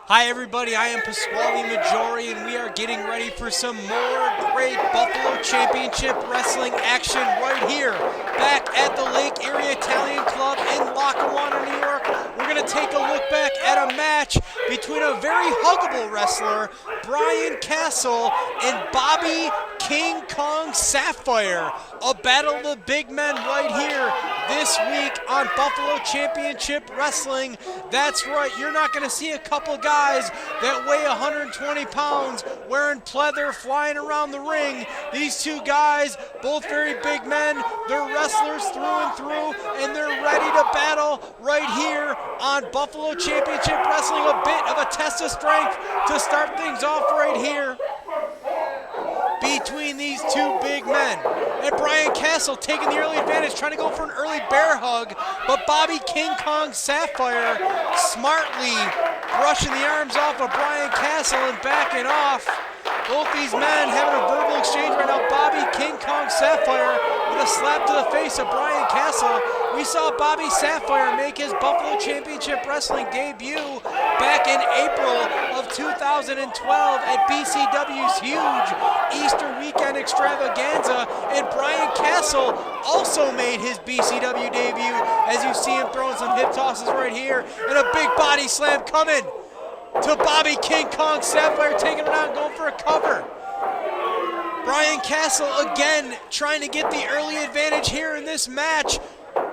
Hi everybody, I am Pasquale Maggiore and we are getting ready for some more great Buffalo Championship Wrestling action right here, back at the Lake Erie Italian Club in Lackawanna, New York. We're going to take a look back at a match between a very huggable wrestler, Bryan Castle, and Bobby King Kong Sapphire. A battle of the big men right here this week on Buffalo Championship Wrestling. That's right, you're not going to see a couple guys that weigh 120 pounds wearing pleather flying around the ring. These two guys, both very big men, they're wrestlers through and through, and they're ready to battle right here on Buffalo Championship Wrestling. A bit of a test of strength to start things off right here between these two big men. And Bryan Castle taking the early advantage, trying to go for an early bear hug, but Bobby King Kong Sapphire smartly brushing the arms off of Bryan Castle and backing off. Both these men having a verbal exchange right now. Bobby King Kong Sapphire with a slap to the face of Bryan Castle. We saw Bobby Sapphire make his Buffalo Championship Wrestling debut back in April of 2012 at BCW's huge Easter weekend extravaganza. And Bryan Castle also made his BCW debut, as you see him throwing some hip tosses right here. And a big body slam coming to Bobby King Kong Sapphire, taking it out and going for a cover. Bryan Castle again trying to get the early advantage here in this match.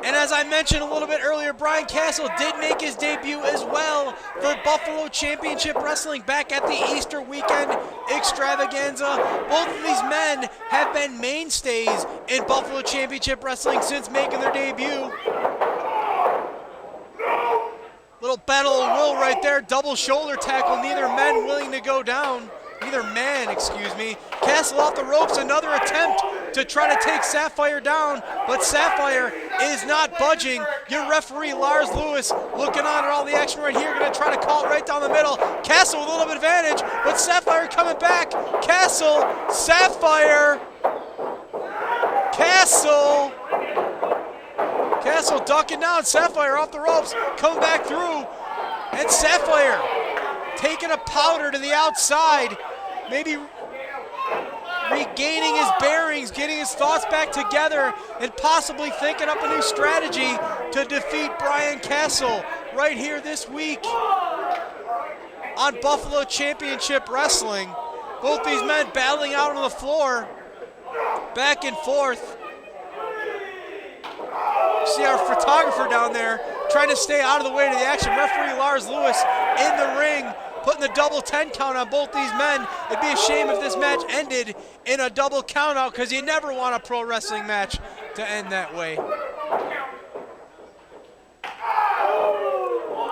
And as I mentioned a little bit earlier, Bryan Castle did make his debut as well for Buffalo Championship Wrestling back at the Easter weekend extravaganza. Both of these men have been mainstays in Buffalo Championship Wrestling since making their debut. Little battle of will right there, double shoulder tackle, neither man willing to go down. Castle off the ropes, another attempt to try to take Sapphire down, but Sapphire is not budging. Your referee, Lars Lewis, looking on at all the action right here, gonna try to call it right down the middle. Castle with a little bit of advantage, but Sapphire coming back. Castle, Sapphire, Castle ducking down, Sapphire off the ropes, coming back through, and Sapphire taking a powder to the outside, maybe regaining his bearings, getting his thoughts back together, and possibly thinking up a new strategy to defeat Bryan Castle right here this week on Buffalo Championship Wrestling. Both these men battling out on the floor, back and forth. See our photographer down there trying to stay out of the way to the action. Referee Lars Lewis in the ring, putting the double 10 count on both these men. It'd be a shame if this match ended in a double count out, because you never want a pro wrestling match to end that way.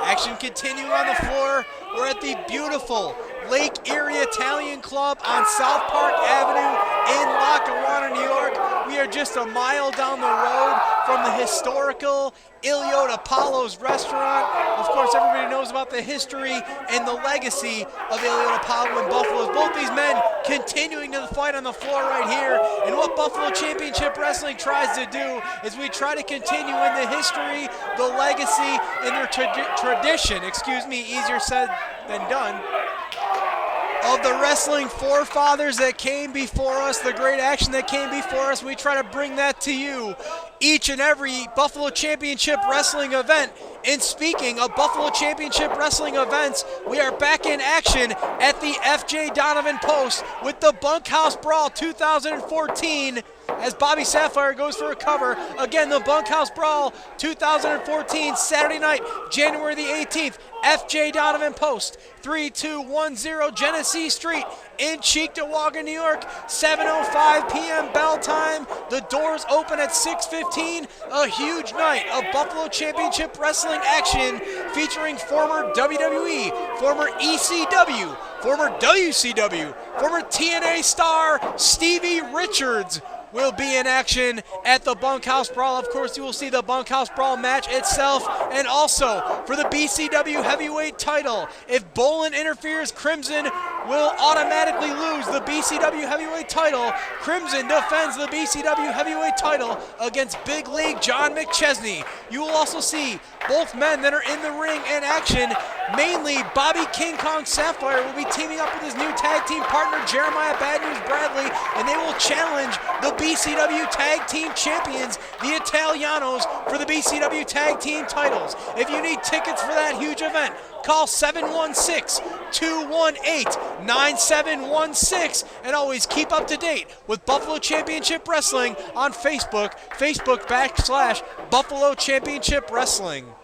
Action continuing on the floor. We're at the beautiful Lake Erie Italian Club on South Park Avenue in Lackawanna, New York. We are just a mile down the road from the historical Iliot Apollo's restaurant. Of course, everybody knows about the history and the legacy of Iliot Apollo and Buffalo's. Both these men continuing to fight on the floor right here. And what Buffalo Championship Wrestling tries to do is we try to continue in the history, the legacy, and their tradition, easier said than done, of the wrestling forefathers that came before us, the great action that came before us. We try to bring that to you each and every Buffalo Championship Wrestling event. And speaking of Buffalo Championship Wrestling events, we are back in action at the F.J. Donovan Post with the Bunkhouse Brawl 2014 as Bobby Sapphire goes for a cover. Again, the Bunkhouse Brawl 2014, Saturday night, January the 18th, F.J. Donovan Post, 3210 Genesee Street in Cheektowaga, New York, 7:05 p.m. bell time. The doors open at 6:15. A huge night of Buffalo Championship Wrestling action featuring former WWE, former ECW, former WCW, former TNA star Stevie Richards will be in action at the Bunkhouse Brawl. Of course, you will see the Bunkhouse Brawl match itself, and also for the BCW heavyweight title. If Bolin interferes, Crimson will automatically lose the BCW heavyweight title. Crimson defends the BCW heavyweight title against Big League John McChesney. You will also see both men that are in the ring in action. Mainly, Bobby King Kong Sapphire will be teaming up with his new tag team partner, Jeremiah Bad News Bradley, and they will challenge the BCW Tag Team Champions, the Italianos, for the BCW Tag Team titles. If you need tickets for that huge event, call 716-218-9716, and always keep up to date with Buffalo Championship Wrestling on Facebook, Facebook.com/Buffalo Championship Wrestling.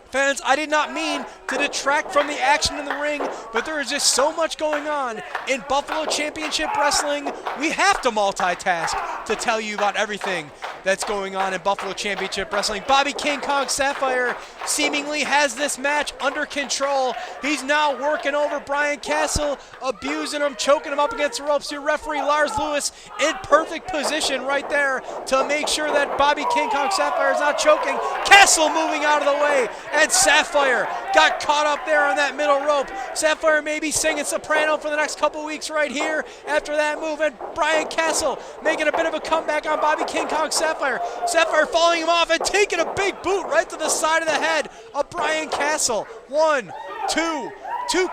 Fans, I did not mean to detract from the action in the ring, but there is just so much going on in Buffalo Championship Wrestling. We have to multitask to tell you about everything that's going on in Buffalo Championship Wrestling. Bobby King Kong Sapphire seemingly has this match under control. He's now working over Bryan Castle, abusing him, choking him up against the ropes. Your referee, Lars Lewis, in perfect position right there to make sure that Bobby King Kong Sapphire is not choking. Castle moving out of the way, and Sapphire got caught up there on that middle rope. Sapphire may be singing soprano for the next couple weeks right here after that move, and Bryan Castle making a bit of a comeback on Bobby King Kong Sapphire. Sapphire following him off and taking a big boot right to the side of the head of Bryan Castle. 1, 2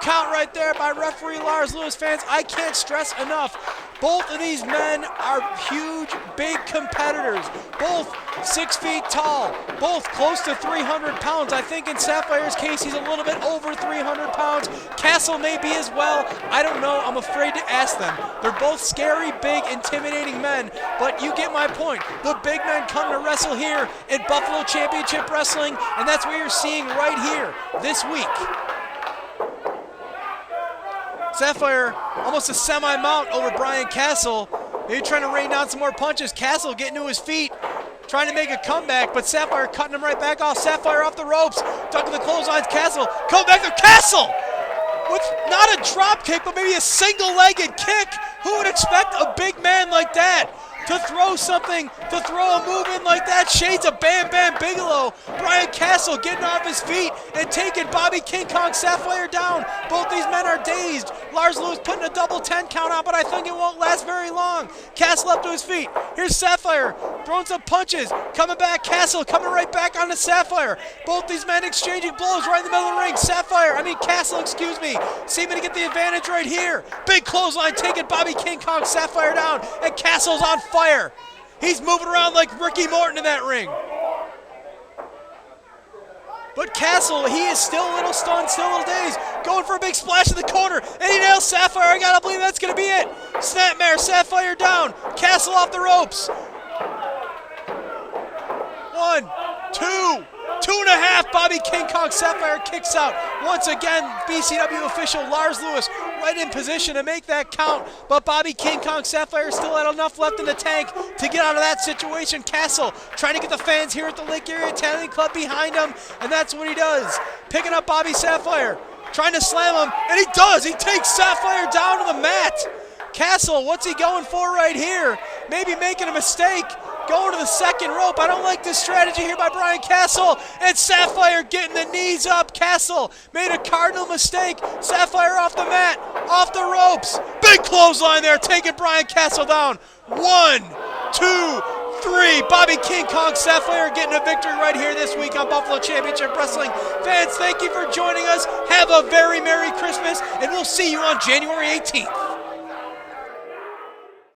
count right there by referee Lars Lewis. Fans, I can't stress enough, both of these men are huge, big competitors. Both 6 feet tall, both close to 300 pounds. I think in Sapphire's case, he's a little bit over 300 pounds. Castle may be as well. I don't know. I'm afraid to ask them. They're both scary, big, intimidating men, but you get my point. The big men come to wrestle here in Buffalo Championship Wrestling, and that's what you're seeing right here this week. Sapphire almost a semi-mount over Bryan Castle. Maybe trying to rain down some more punches. Castle getting to his feet, trying to make a comeback, but Sapphire cutting him right back off. Sapphire off the ropes, ducking the clotheslines. Castle, come back to Castle! With not a drop kick, but maybe a single-legged kick. Who would expect a big man like that to throw something, to throw a move in like that? Shades of Bam Bam Bigelow. Bryan Castle getting off his feet and taking Bobby King Kong Sapphire down. Both these men are dazed. Lars Lewis putting a double 10 count on, but I think it won't last very long. Castle up to his feet. Here's Sapphire throwing some punches. Coming back, Castle coming right back onto Sapphire. Both these men exchanging blows right in the middle of the ring. Castle, seeming to get the advantage right here. Big clothesline taking Bobby King Kong Sapphire down, and Castle's on fire. He's moving around like Ricky Morton in that ring. But Castle, he is still a little stunned, still a little dazed. Going for a big splash in the corner, and he nails Sapphire. I gotta believe that's gonna be it. Snapmare, Sapphire down. Castle off the ropes. 1, 2, 2.5. Bobby King Kong Sapphire kicks out. Once again, BCW official Lars Lewis right in position to make that count, but Bobby King Kong Sapphire still had enough left in the tank to get out of that situation. Castle trying to get the fans here at the Lake Erie Italian Club behind him, and that's what he does. Picking up Bobby Sapphire, trying to slam him, and he does. He takes Sapphire down to the mat. Castle, what's he going for right here? Maybe making a mistake. Going to the second rope. I don't like this strategy here by Bryan Castle. And Sapphire getting the knees up. Castle made a cardinal mistake. Sapphire off the mat, off the ropes. Big clothesline there, taking Bryan Castle down. 1, 2, 3. Bobby King Kong Sapphire getting a victory right here this week on Buffalo Championship Wrestling. Fans, thank you for joining us. Have a very Merry Christmas, and we'll see you on January 18th.